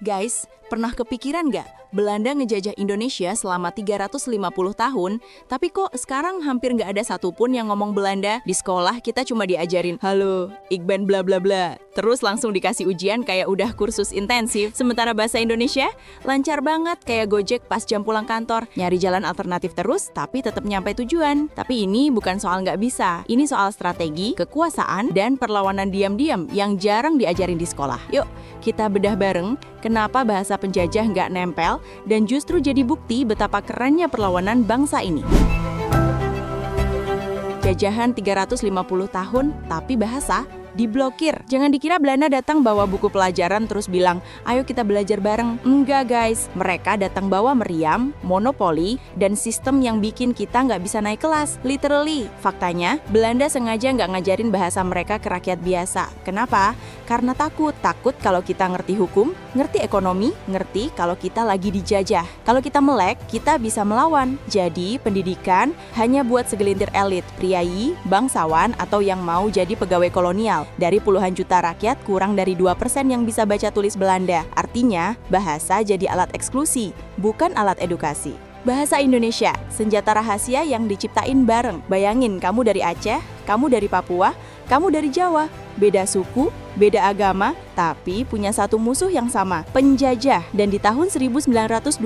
Guys, pernah kepikiran nggak? Belanda ngejajah Indonesia selama 350 tahun, tapi kok sekarang hampir nggak ada satupun yang ngomong Belanda? Di sekolah kita cuma diajarin, halo, ik ben bla bla bla. Terus langsung dikasih ujian kayak udah kursus intensif. Sementara bahasa Indonesia, lancar banget kayak Gojek pas jam pulang kantor. Nyari jalan alternatif terus, tapi tetap nyampe tujuan. Tapi ini bukan soal nggak bisa. Ini soal strategi, kekuasaan, dan perlawanan diam-diam yang jarang diajarin di sekolah. Yuk, kita bedah bareng kenapa bahasa penjajah nggak nempel dan justru jadi bukti betapa kerennya perlawanan bangsa ini. Jajahan 350 tahun, tapi bahasa diblokir. Jangan dikira Belanda datang bawa buku pelajaran terus bilang, ayo kita belajar bareng. Enggak guys, mereka datang bawa meriam, monopoli, dan sistem yang bikin kita nggak bisa naik kelas. Literally. Faktanya, Belanda sengaja nggak ngajarin bahasa mereka ke rakyat biasa. Kenapa? Karena takut kalau kita ngerti hukum, ngerti ekonomi, ngerti kalau kita lagi dijajah. Kalau kita melek, kita bisa melawan. Jadi, pendidikan hanya buat segelintir elit, priai, bangsawan, atau yang mau jadi pegawai kolonial. Dari puluhan juta rakyat, kurang dari 2% yang bisa baca tulis Belanda. Artinya, bahasa jadi alat eksklusi, bukan alat edukasi. Bahasa Indonesia, senjata rahasia yang diciptain bareng. Bayangin, kamu dari Aceh, kamu dari Papua, kamu dari Jawa. Beda suku, beda agama, tapi punya satu musuh yang sama, penjajah. Dan di tahun 1928,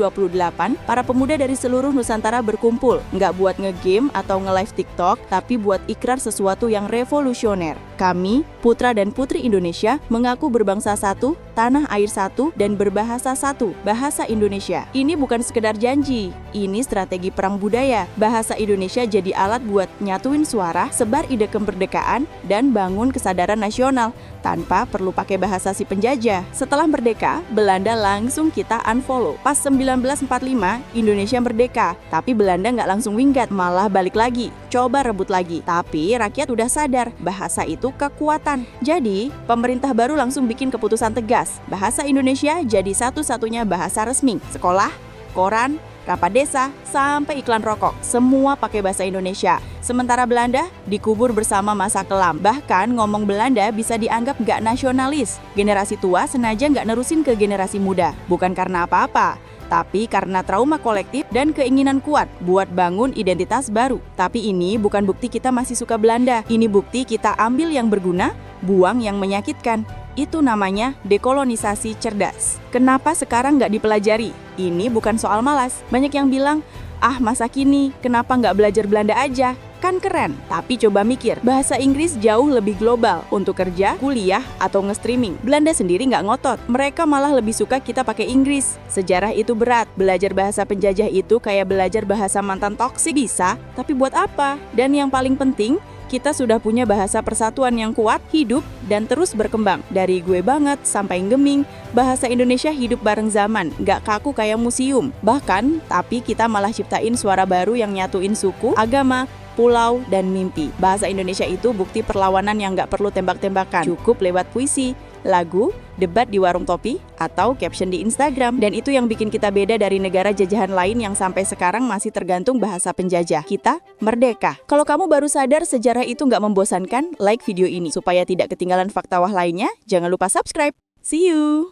para pemuda dari seluruh Nusantara berkumpul. Nggak buat ngegame atau nge-live TikTok, tapi buat ikrar sesuatu yang revolusioner. Kami, putra dan putri Indonesia, mengaku berbangsa satu, tanah air satu, dan berbahasa satu, bahasa Indonesia. Ini bukan sekedar janji, ini strategi perang budaya. Bahasa Indonesia jadi alat buat nyatuin suara, sebar ide kemerdekaan, dan bangun kesadaran nasional tanpa perlu pakai bahasa si penjajah. Setelah merdeka, Belanda langsung kita unfollow. Pas 1945, Indonesia merdeka, tapi Belanda nggak langsung minggat, malah balik lagi, coba rebut lagi. Tapi rakyat udah sadar, bahasa itu kekuatan. Jadi, pemerintah baru langsung bikin keputusan tegas. Bahasa Indonesia jadi satu-satunya bahasa resmi. Sekolah, koran, rapat desa, sampai iklan rokok, semua pakai bahasa Indonesia. Sementara Belanda dikubur bersama masa kelam. Bahkan ngomong Belanda bisa dianggap nggak nasionalis. Generasi tua sengaja nggak nerusin ke generasi muda. Bukan karena apa-apa, tapi karena trauma kolektif dan keinginan kuat buat bangun identitas baru. Tapi ini bukan bukti kita masih suka Belanda. Ini bukti kita ambil yang berguna, buang yang menyakitkan. Itu namanya dekolonisasi cerdas. Kenapa sekarang nggak dipelajari? Ini bukan soal malas. Banyak yang bilang, masa kini, kenapa nggak belajar Belanda aja? Kan keren. Tapi coba mikir, bahasa Inggris jauh lebih global untuk kerja, kuliah, atau nge-streaming. Belanda sendiri nggak ngotot. Mereka malah lebih suka kita pakai Inggris. Sejarah itu berat. Belajar bahasa penjajah itu kayak belajar bahasa mantan toksik. Bisa, tapi buat apa? Dan yang paling penting, kita sudah punya bahasa persatuan yang kuat, hidup, dan terus berkembang. Dari gue banget sampai geming, bahasa Indonesia hidup bareng zaman, nggak kaku kayak museum. Bahkan, tapi kita malah ciptain suara baru yang nyatuin suku, agama, pulau, dan mimpi. Bahasa Indonesia itu bukti perlawanan yang nggak perlu tembak-tembakan. Cukup lewat puisi, lagu, debat di warung topi, atau caption di Instagram. Dan itu yang bikin kita beda dari negara jajahan lain yang sampai sekarang masih tergantung bahasa penjajah. Kita merdeka. Kalau kamu baru sadar sejarah itu nggak membosankan, like video ini. Supaya tidak ketinggalan fakta wah lainnya, jangan lupa subscribe. See you!